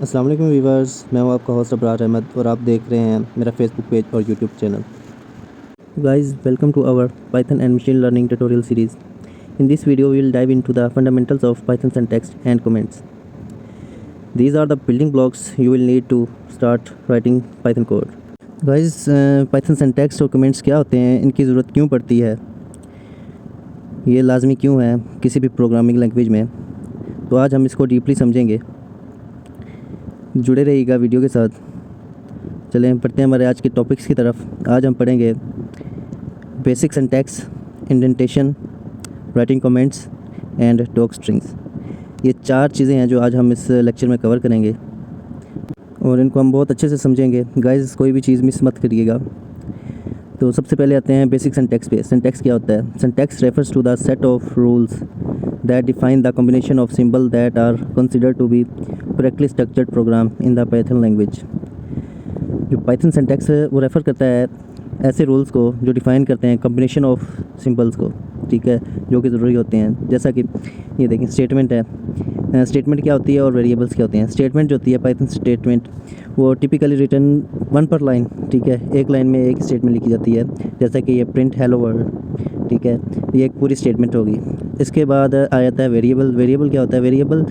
अस्सलाम वालेकुम वीवर्स, मैं हूं आपका होस्ट अबरार अहमद और आप देख रहे हैं मेरा फेसबुक पेज और YouTube channel. Guys, welcome to our Python and machine learning tutorial series. In this video we will dive into the fundamentals of Python syntax and comments. These are the building blocks you will need to start writing Python code. Guys, Python syntax और comments क्या होते हैं, इनकी ज़रूरत क्यों पड़ती है, ये लाजमी क्यों है किसी भी प्रोग्रामिंग लैंग्वेज में, तो आज हम इसको डीपली समझेंगे। जुड़े रहिएगा वीडियो के साथ। चलें पढ़ते हैं हमारे आज के टॉपिक्स की तरफ। आज हम पढ़ेंगे basic syntax, indentation, writing comments and talk strings. ये 4 चीज़ें हैं जो आज हम इस लेक्चर में कवर करेंगे और इनको हम बहुत अच्छे से समझेंगे। गाइस, कोई भी चीज़ मिस मत करिएगा। तो सबसे पहले आते हैं बेसिक सिंटैक्स पे। सिंटैक्स क्या होता है? Syntax refers to the set of rules that define the combination of symbols that are considered to be correctly structured program in the Python language। जो पाइथन सिंटैक्स है वो रेफ़र करता है ऐसे रूल्स को जो डिफ़ाइन करते हैं कम्बिनेशन ऑफ सिंबल्स को, ठीक है, जो कि ज़रूरी होते हैं। जैसा कि ये देखें, स्टेटमेंट है। स्टेटमेंट क्या होती है और वेरिएबल्स क्या होते हैं। स्टेटमेंट जो होती है पाइथन स्टेटमेंट, वो टिपिकली रिटर्न 1 पर लाइन, ठीक है, एक लाइन में एक स्टेटमेंट लिखी जाती है। जैसा कि ये प्रिंट हेलो वर्ल्ड, ठीक है, ये एक पूरी स्टेटमेंट होगी। इसके बाद आ जाता है वेरिएबल। वेरिएबल क्या होता है? वेरिएबल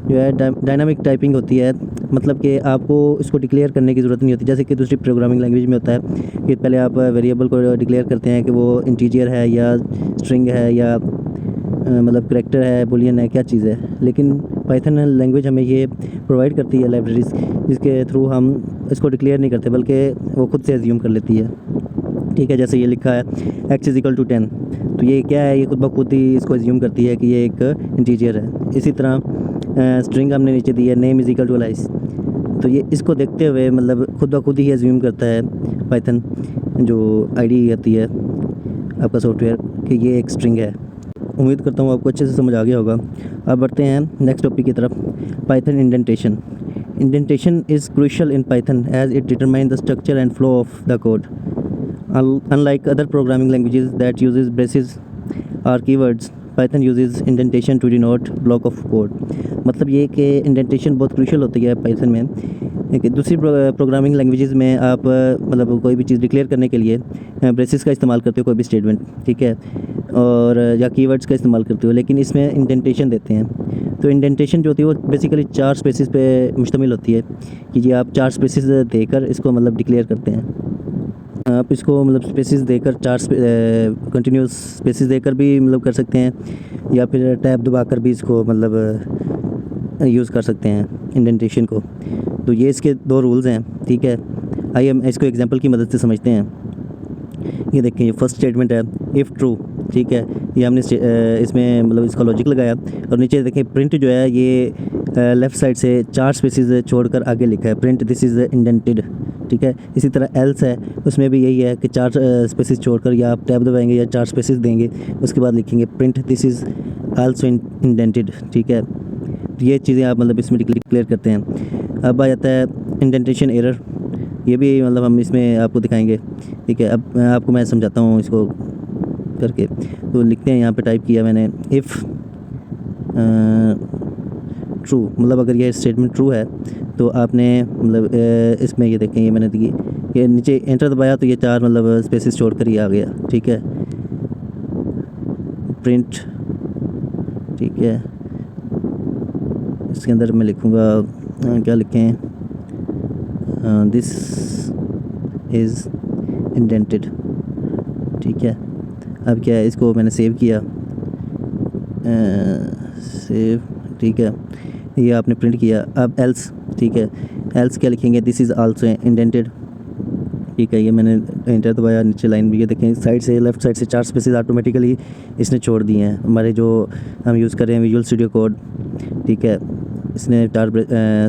जो है डायनामिक टाइपिंग होती है, मतलब कि आपको इसको डिक्लेयर करने की ज़रूरत नहीं होती। जैसे कि दूसरी प्रोग्रामिंग लैंग्वेज में होता है कि पहले आप वेरिएबल को डिक्लेयर करते हैं कि वो इंटीजर है या स्ट्रिंग है या मतलब करैक्टर है, बुलियन है, क्या चीज़ है। लेकिन पाइथन लैंग्वेज हमें ये प्रोवाइड करती है लाइब्रेरीज़, जिसके थ्रू हम इसको डिक्लेयर नहीं करते बल्कि वो खुद से एज्यूम कर लेती है, ठीक है। जैसे ये लिखा है x=10, तो ये क्या है? ये खुद ब खुद ही इसको एज्यूम करती है कि ये एक इंटीजर है। इसी तरह स्ट्रिंग हमने नीचे दी है name=Alice, तो ये इसको देखते हुए मतलब खुद ब खुद ही एज्यूम करता है पाइथन जो आईडी आती है आपका सॉफ्टवेयर कि ये एक स्ट्रिंग है। उम्मीद करता हूँ आपको अच्छे से समझ आ गया होगा। अब बढ़ते हैं नेक्स्ट टॉपिक की तरफ, Python indentation. Indentation is crucial in Python as it determine the structure and flow of the code. Unlike other programming languages that uses braces or keywords, Python uses indentation to denote block of code। मतलब ये कि indentation बहुत crucial होती है Python में। कि दूसरी programming languages में आप मतलब कोई भी चीज़ डिक्लेयर करने के लिए ब्रेसेस का इस्तेमाल करते हो, कोई भी स्टेटमेंट, ठीक है, और या कीवर्ड्स का इस्तेमाल करते हो, लेकिन इसमें इंडेंटेशन देते हैं। तो इंडेंटेशन जो होती है वो बेसिकली 4 स्पेसिस पे मुश्तमिल होती है कि जी आप 4 स्पेसिस देकर इसको मतलब डिक्लेयर करते हैं। आप इसको मतलब स्पेसिस देकर 4 कंटिन्यूस स्पेसिस देकर भी मतलब कर सकते हैं, या फिर टैब दबाकर भी इसको मतलब यूज़ कर सकते हैं इंडेंटेशन को। तो ये इसके 2 रूल्स हैं, ठीक है। आइए हम इसको एग्जांपल की मदद से समझते हैं। ये देखें, ये फर्स्ट स्टेटमेंट है इफ़ ट्रू, ठीक है, ये हमने इसमें मतलब इसका लॉजिक लगाया। और नीचे देखें प्रिंट जो है ये लेफ़्ट साइड से 4 स्पेसिस छोड़कर आगे लिखा है, प्रिंट दिस इज़ इंडेंटेड, ठीक है। इसी तरह एल्स है, उसमें भी यही है कि 4 स्पेसिस छोड़कर या आप टैब दबाएंगे या 4 स्पेसिस देंगे, उसके बाद लिखेंगे print this is also indented, ठीक है। ये चीज़ें आप मतलब इसमें डिक्लेयर करते हैं। अब आ जाता है इंडेंटेशन एरर, ये भी मतलब हम इसमें आपको दिखाएंगे, ठीक है। अब आपको मैं समझाता हूँ इसको करके। तो लिखते हैं, यहाँ पे टाइप किया मैंने इफ़ ट्रू, मतलब अगर ये स्टेटमेंट ट्रू है तो आपने मतलब इसमें ये देखें, ये मैंने दी, ये नीचे एंटर दबाया तो ये 4 मतलब स्पेसिस छोड़कर ही आ गया, ठीक है। प्रिंट, ठीक है, इसके अंदर मैं लिखूँगा क्या लिखें, दिस इज़ इंडेंटेड, ठीक है। अब क्या है, इसको मैंने सेव किया, सेव, ठीक है, ये आपने प्रिंट किया। अब एल्स, ठीक है, एल्स क्या लिखेंगे, दिस इज़ आल्सो इंडेंटेड, ठीक है। ये मैंने एंटर दबाया, नीचे लाइन भी ये देखें साइड से लेफ़्ट साइड से 4 स्पेसिस ऑटोमेटिकली इसने छोड़ दिए हैं। हमारे जो हम यूज़ कर रहे हैं विजुअल स्टूडियो कोड, ठीक है, इसने 4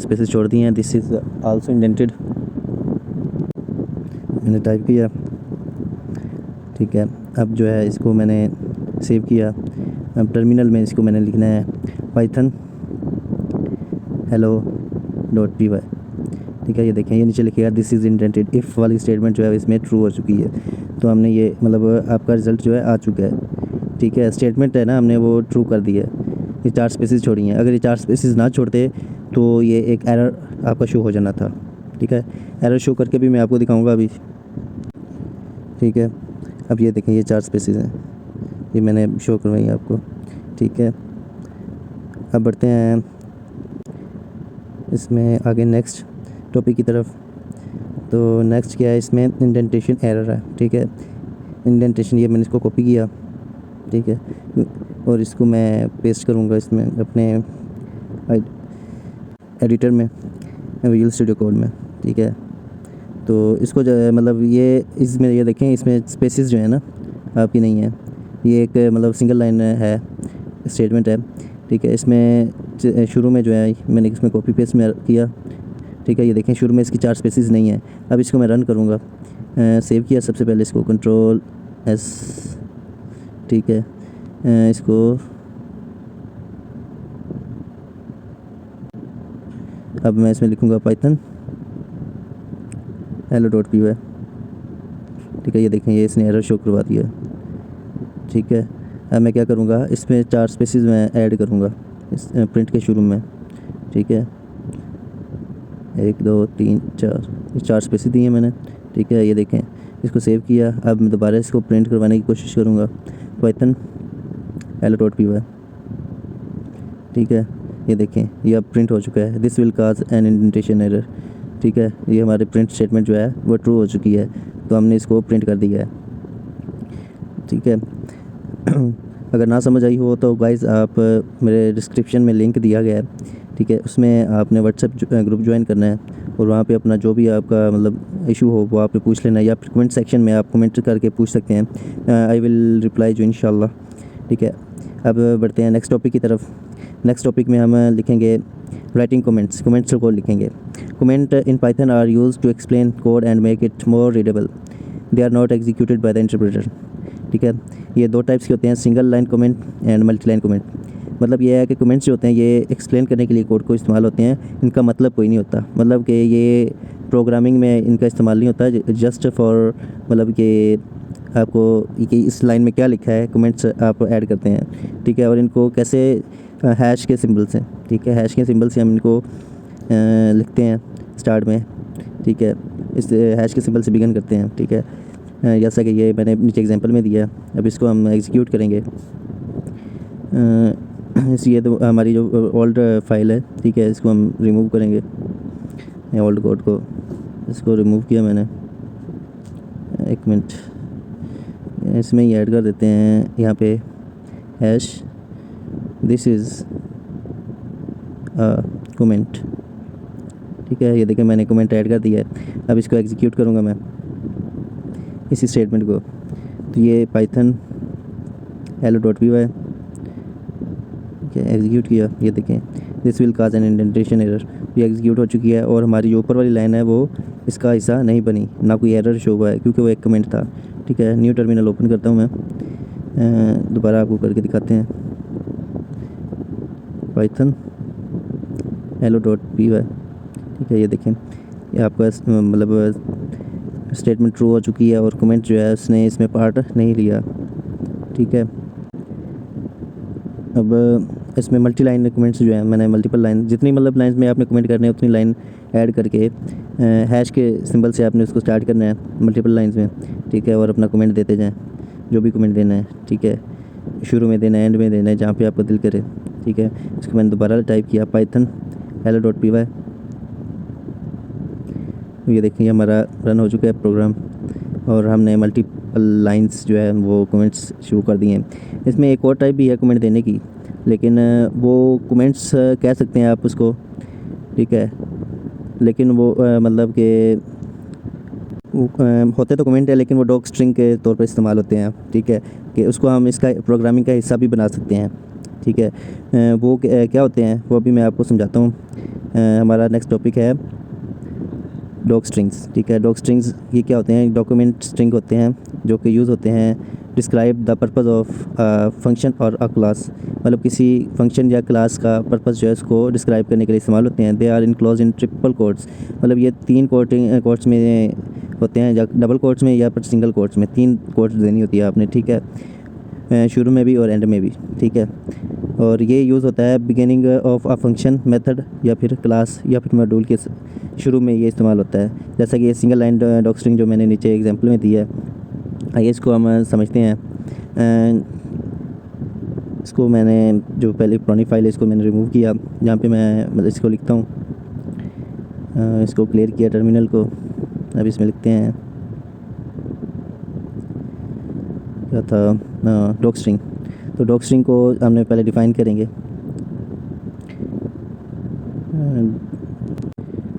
स्पेसिस छोड़ दिए हैं। दिस इज़ आल्सो इंडेंटेड, मैंने टाइप किया, ठीक है। अब जो है इसको मैंने सेव किया। अब टर्मिनल में इसको मैंने लिखना है पाइथन hello.py, ठीक है। ये देखें, ये नीचे लिखिएगा दिस इज़ इंडेंटेड। इफ़ वाली स्टेटमेंट जो है इसमें ट्रू हो चुकी है, तो हमने ये मतलब आपका रिज़ल्ट जो है आ चुका है, ठीक है। स्टेटमेंट है ना, हमने वो ट्रू कर दी है। ये 4 स्पेसिस छोड़ी हैं। अगर ये 4 स्पेसिस ना छोड़ते तो ये एक एरर आपका शो हो जाना था। ठीक है, एरर शो करके भी मैं आपको दिखाऊंगा अभी। ठीक है, अब ये देखें, ये 4 स्पेसेस हैं, ये मैंने शो करवाई है आपको। ठीक है, अब बढ़ते हैं इसमें आगे नेक्स्ट टॉपिक की तरफ। तो नेक्स्ट क्या है, इसमें इंडेंटेशन एरर है। ठीक है, इंडेंटेशन, ये मैंने इसको कॉपी किया। ठीक है, और इसको मैं पेस्ट करूँगा इसमें अपने एडिटर में, विजुअल स्टूडियो कोड में। ठीक है, तो इसको जो है मतलब ये इसमें ये देखें, इसमें स्पेसेस जो है ना आपकी नहीं है, ये एक मतलब सिंगल लाइन है, स्टेटमेंट है। ठीक है, इसमें शुरू में जो है मैंने इसमें कॉपी पेस्ट में किया। ठीक है, ये देखें शुरू में इसकी 4 स्पेसेस नहीं है। अब इसको मैं रन करूँगा। सेव किया सबसे पहले इसको Ctrl S। ठीक है, इसको अब मैं इसमें लिखूँगा पाइथन hello.py। ठीक है, ये देखें, ये इसने एरर शो करवा दिया। ठीक है, अब मैं क्या करूँगा, इसमें 4 स्पेसेस मैं ऐड करूँगा इस प्रिंट के शुरू में। ठीक है, 1 2 3 4, ये 4 स्पेसेस दिए मैंने। ठीक है, ये देखें, इसको सेव किया। अब मैं दोबारा इसको प्रिंट करवाने की कोशिश करूँगा, पाइथन hello.py। ठीक है, ये देखें, ये अब प्रिंट हो चुका है। This will cause an indentation error. ठीक है, ये हमारे प्रिंट स्टेटमेंट जो है वो ट्रू हो चुकी है, तो हमने इसको प्रिंट कर दिया है। ठीक है, अगर ना समझ आई हो तो गाइस आप मेरे डिस्क्रिप्शन में लिंक दिया गया है। ठीक है, उसमें आपने व्हाट्सएप ग्रुप ज्वाइन करना है और वहाँ पे अपना जो भी आपका मतलब इशू हो वो आपने पूछ लेना है, या फिर कमेंट सेक्शन में आप कमेंट करके पूछ सकते हैं। आई विल रिप्लाई जो इंशाल्लाह। ठीक है, अब बढ़ते हैं नेक्स्ट टॉपिक की तरफ। नेक्स्ट टॉपिक में हम लिखेंगे राइटिंग कमेंट्स। कमेंट्स को लिखेंगे। Comment in Python are used to explain code and make it more readable. They are not executed by the interpreter. ठीक है, ये 2 टाइप्स के होते हैं, single line comment and multi line comment. मतलब ये है कि कमेंट्स जो होते हैं ये एक्सप्लेन करने के लिए कोड को इस्तेमाल होते हैं, इनका मतलब कोई नहीं होता। मतलब कि ये प्रोग्रामिंग में इनका इस्तेमाल नहीं होता, जस्ट फॉर मतलब कि आपको कि इस लाइन में क्या लिखा है कमेंट्स आप ऐड करते हैं। ठीक है, और इनको कैसे हैश के सिंबल से, ठीक है, हैश के सिंबल से हम इनको लिखते हैं स्टार्ट में। ठीक है, इस हैश के सिंबल से बिगिन करते हैं। ठीक है, जैसा कि ये मैंने नीचे एग्जांपल में दिया है। अब इसको हम एग्जीक्यूट करेंगे। ये तो हमारी जो ओल्ड फाइल है। ठीक है, इसको हम रिमूव करेंगे, ओल्ड कोड को इसको रिमूव किया मैंने। 1 मिनट, इसमें ही ऐड कर देते हैं यहाँ पे हैश दिस इज़ कमेंट। ठीक है, ये देखें मैंने कमेंट ऐड कर दिया है। अब इसको एग्जीक्यूट करूँगा मैं इसी स्टेटमेंट को। तो ये पाइथन hello.py। ठीक है, एग्जीक्यूट किया, ये देखें this will cause an indentation error. ये एग्जीक्यूट हो चुकी है और हमारी जो ऊपर वाली लाइन है वो इसका हिस्सा नहीं बनी, ना कोई एरर शो हुआ है क्योंकि वो एक कमेंट था। ठीक है, न्यू टर्मिनल ओपन करता हूँ मैं, दोबारा आपको करके दिखाते हैं पाइथन hello.py। ठीक है, ये देखें, ये आपका मतलब स्टेटमेंट ट्रू हो चुकी है और कमेंट जो है उसने इसमें पार्ट नहीं लिया। ठीक है, अब इसमें मल्टी लाइन कमेंट्स जो है मैंने मल्टीपल लाइन, जितनी मतलब लाइंस में आपने कमेंट करने हैं उतनी लाइन ऐड करके हैश के सिंबल से आपने उसको स्टार्ट करना है मल्टीपल लाइंस में। ठीक है, और अपना कमेंट देते जाएं, जो भी कमेंट देना है। ठीक है, शुरू में देना है, एंड में देना है, जहाँ पे आपको दिल करे। ठीक है, इसको मैंने दोबारा टाइप किया पाइथन hello.py। ये देखिए हमारा रन हो चुका है प्रोग्राम और हमने मल्टीपल लाइंस जो है वो कमेंट्स शुरू कर दिए हैं। इसमें एक और टाइप भी है कमेंट देने की, लेकिन वो कमेंट्स कह सकते हैं आप उसको। ठीक है, लेकिन वो मतलब कि होते तो कमेंट है लेकिन वो डॉक स्ट्रिंग के तौर पर इस्तेमाल होते हैं। ठीक है, कि उसको हम इसका प्रोग्रामिंग का हिस्सा भी बना सकते हैं। ठीक है, वो क्या होते हैं वो अभी मैं आपको समझाता हूँ। हमारा नेक्स्ट टॉपिक है डॉक स्ट्रिंग्स। ठीक है, डॉक स्ट्रिंग्स ये क्या होते हैं, डॉक्यूमेंट स्ट्रिंग होते हैं जो कि यूज़ होते हैं describe the purpose of function और अ क्लास। मतलब किसी फंक्शन या क्लास का पर्पज़ जो है उसको डिस्क्राइब करने के लिए इस्तेमाल होते हैं। They are enclose in triple quotes. मतलब ये 3 कोट्स में होते हैं, या डबल कोट्स में या फिर सिंगल कोट्स में 3 कोट्स देनी होती है आपने। ठीक है, शुरू में भी और एंड में भी, ठीक है। और ये यूज़ होता है beginning of a function, method या फिर क्लास या फिर मॉड्यूल के शुरू में ये इस्तेमाल होता है। जैसा कि ये सिंगल लाइन डॉक स्ट्रिंग जो मैंने नीचे एग्जांपल में दी है, आइए इसको हम समझते हैं। इसको मैंने जो पहले पुरानी फाइल है इसको मैंने रिमूव किया, जहाँ पे मैं मतलब इसको लिखता हूँ। इसको क्लियर किया टर्मिनल को। अब इसमें लिखते हैं क्या था, डॉक स्ट्रिंग। तो डॉक स्ट्रिंग को हमने पहले डिफ़ाइन करेंगे।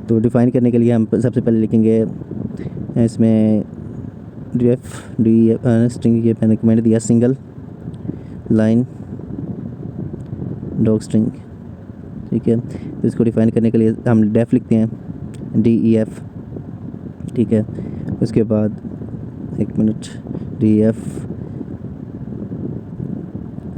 तो डिफ़ाइन करने के लिए हम सबसे पहले लिखेंगे इसमें डी स्ट्रिंग, ये मैंने कमेंट दिया सिंगल लाइन डॉक स्ट्रिंग, ठीक है। तो इसको डिफ़ाइन करने के लिए हम डेफ लिखते हैं, DEF, ठीक है। उसके बाद एक मिनट, DEF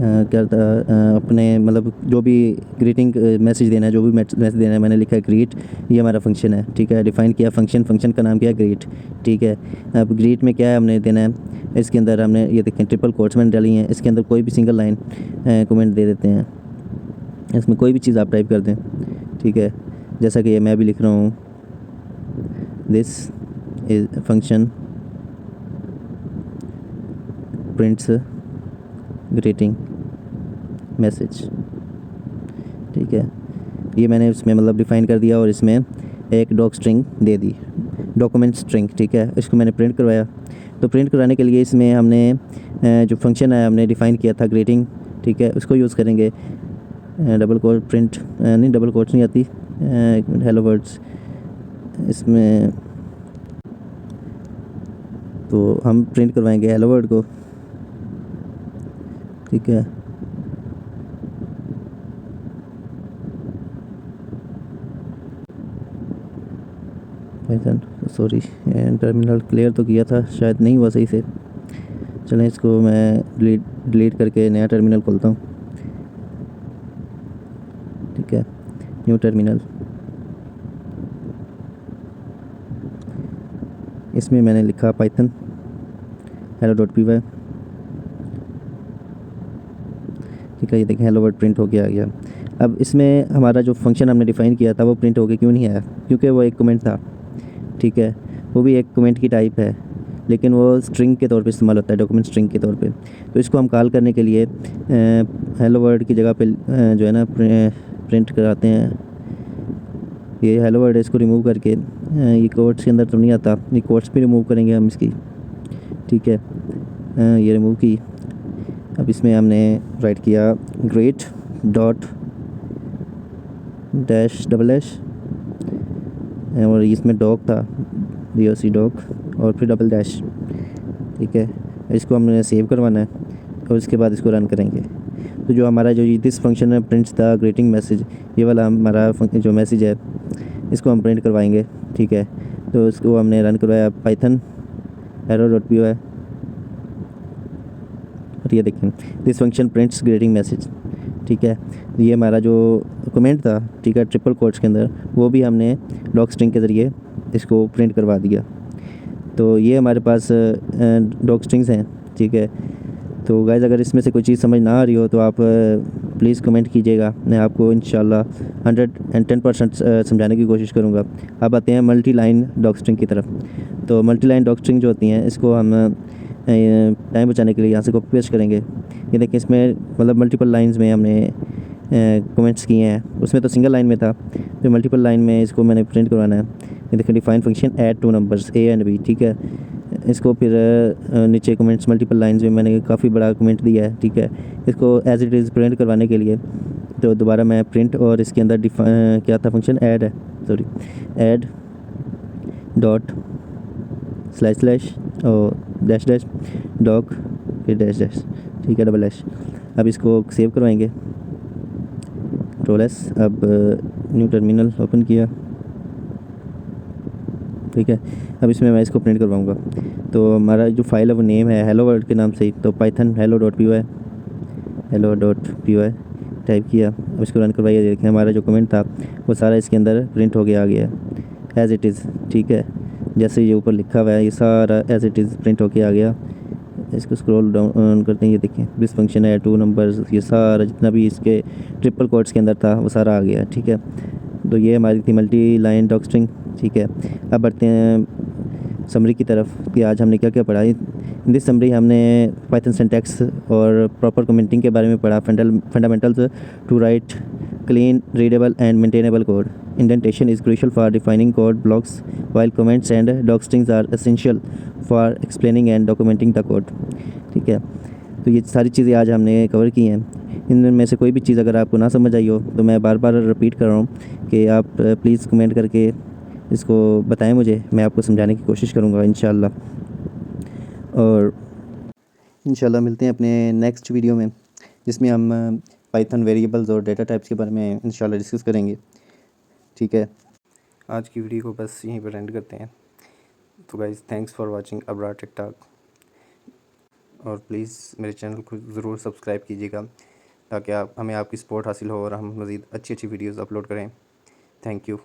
क्या था, अपने मतलब जो भी ग्रीटिंग मैसेज देना है, जो भी मैसेज देना है, मैंने लिखा है ग्रीट। ये हमारा फंक्शन है, ठीक है। डिफ़ाइन किया फंक्शन का नाम क्या है, ग्रीट, ठीक है। अब ग्रीट में क्या है हमने देना है, इसके अंदर हमने ये देखें ट्रिपल कोट्स मैंने डाली हैं। इसके अंदर कोई भी सिंगल लाइन कमेंट दे देते हैं, इसमें कोई भी चीज़ आप टाइप कर दें, ठीक है। जैसा कि ये मैं भी लिख रहा हूँ, this is function prints greeting message, ठीक है। ये मैंने इसमें मतलब डिफ़ाइन कर दिया और इसमें एक डॉक स्ट्रिंग दे दी, डॉक्यूमेंट स्ट्रिंग, ठीक है। इसको मैंने प्रिंट करवाया। तो प्रिंट करवाने के लिए इसमें हमने जो फंक्शन है हमने डिफ़ाइन किया था ग्रीटिंग, ठीक है, उसको यूज़ करेंगे। डबल कोट प्रिंट नहीं, डबल कोट्स नहीं आती, एक मिनट, हेलो वर्ड्स इसमें। तो हम प्रिंट करवाएंगे हेलो वर्ड को, ठीक है। सॉरी, टर्मिनल क्लियर तो किया था, शायद नहीं हुआ सही से। चलें इसको मैं डिलीट करके नया टर्मिनल खोलता हूँ, ठीक है। न्यू टर्मिनल, इसमें मैंने लिखा पाइथन hello.py, ठीक है। ये देखें हेलो वर्ड प्रिंट हो गया आ गया। अब इसमें हमारा जो फंक्शन हमने डिफ़ाइन किया था वो प्रिंट हो गया, क्यों नहीं आया, क्योंकि वो एक कमेंट था, ठीक है। वो भी एक कमेंट की टाइप है, लेकिन वो स्ट्रिंग के तौर पे इस्तेमाल होता है, डॉक्यूमेंट स्ट्रिंग के तौर पे। तो इसको हम कॉल करने के लिए हेलो वर्ड की जगह पे जो है ना प्रिंट कराते हैं। ये हेलो वर्ड है, इसको रिमूव करके ये कोट्स के अंदर तो नहीं आता, ये कोट्स भी रिमूव करेंगे हम इसकी, ठीक है। ये रिमूव की। अब इसमें हमने राइट किया great dot dash double dash, और इसमें डॉग था, DOC डॉग, और फिर डबल डैश, ठीक है। इसको हमने सेव करवाना है और उसके बाद इसको रन करेंगे। तो जो हमारा जो दिस फंक्शन है प्रिंट्स द ग्रीटिंग मैसेज, ये वाला हमारा जो मैसेज है इसको हम प्रिंट करवाएंगे, ठीक है। तो इसको हमने रन करवाया पाइथन hello.py, और ये देखें this function prints greeting message, ठीक है। ये हमारा जो कमेंट था, ठीक है, ट्रिपल कोट्स के अंदर, वो भी हमने डॉक स्ट्रिंग के ज़रिए इसको प्रिंट करवा दिया। तो ये हमारे पास डॉक स्ट्रिंग्स हैं, ठीक है। तो गाइस अगर इसमें से कोई चीज़ समझ ना आ रही हो तो आप प्लीज़ कमेंट कीजिएगा, मैं आपको इंशाल्लाह 110% समझाने की कोशिश करूँगा। अब आते हैं मल्टी लाइन डॉक स्ट्रिंग की तरफ। तो मल्टी लाइन डॉक स्ट्रिंग जो होती हैं, इसको हम टाइम बचाने के लिए यहाँ से कॉपी पेस्ट करेंगे। ये देखिए इसमें मतलब मल्टीपल लाइंस में हमने कमेंट्स किए हैं, उसमें तो सिंगल लाइन में था, तो मल्टीपल लाइन में इसको मैंने प्रिंट करवाना है। ये देखिए define function add two numbers A and B, ठीक है। इसको फिर नीचे कमेंट्स मल्टीपल लाइंस में मैंने काफ़ी बड़ा कमेंट दिया है, ठीक है। इसको एज इट इज़ प्रिंट करवाने के लिए तो दोबारा मैं प्रिंट, और इसके अंदर क्या था फंक्शन ऐड है, sorry, add dot slash slash और डैश डैश डॉग, फिर डैश डैश, ठीक है, डबल डैश। अब इसको सेव करवाएंगे, कंट्रोल S। अब न्यू टर्मिनल ओपन किया, ठीक है। अब इसमें मैं इसको प्रिंट करवाऊँगा। तो हमारा जो फाइल है वो नेम है हेलो वर्ल्ड के नाम से ही, तो पाइथन hello.py टाइप किया। अब इसको रन करवाइए, देखें हमारा जो कमेंट था वो सारा इसके अंदर प्रिंट हो गया आ गया एज़ इट इज़, ठीक है। जैसे ये ऊपर लिखा हुआ है ये सारा एज़ इट इज़ प्रिंट होके आ गया। इसको स्क्रॉल डाउन करते हैं, ये देखें दिस फंक्शन है 2 नंबर्स, ये सारा जितना भी इसके ट्रिपल कोट्स के अंदर था वो सारा आ गया। ठीक है, तो ये हमारी थी मल्टी लाइन डॉक स्ट्रिंग। ठीक है, अब बढ़ते हैं समरी की तरफ कि आज हमने क्या क्या पढ़ा। इन दिस समरी हमने पाइथन सिंटैक्स और प्रॉपर कमेंटिंग के बारे में पढ़ा, fundamentals to write clean, readable and maintainable code. Indentation is crucial for defining code blocks, while comments and docstrings are essential for explaining and documenting the code. ठीक है, तो ये सारी चीज़ें आज हमने कवर की हैं। इनमें से कोई भी चीज़ अगर आपको ना समझ आई हो तो मैं बार बार रिपीट कर रहा हूँ कि आप प्लीज़ कमेंट करके इसको बताएं मुझे, मैं आपको समझाने की कोशिश करूँगा इंशाल्लाह। और इंशाल्लाह मिलते हैं अपने नेक्स्ट वीडियो में, जिसमें हम पाइथन वेरिएबल्स और डेटा टाइप्स के बारे में इंशाल्लाह डिस्कस करेंगे। ठीक है, आज की वीडियो को बस यहीं पर एंड करते हैं। तो guys, thanks for watching Abrar tech talk, और प्लीज़ मेरे चैनल को ज़रूर सब्सक्राइब कीजिएगा ताकि हमें आपकी सपोर्ट हासिल हो और हम मज़ीद अच्छी वीडियोज़ अपलोड करें। Thank you.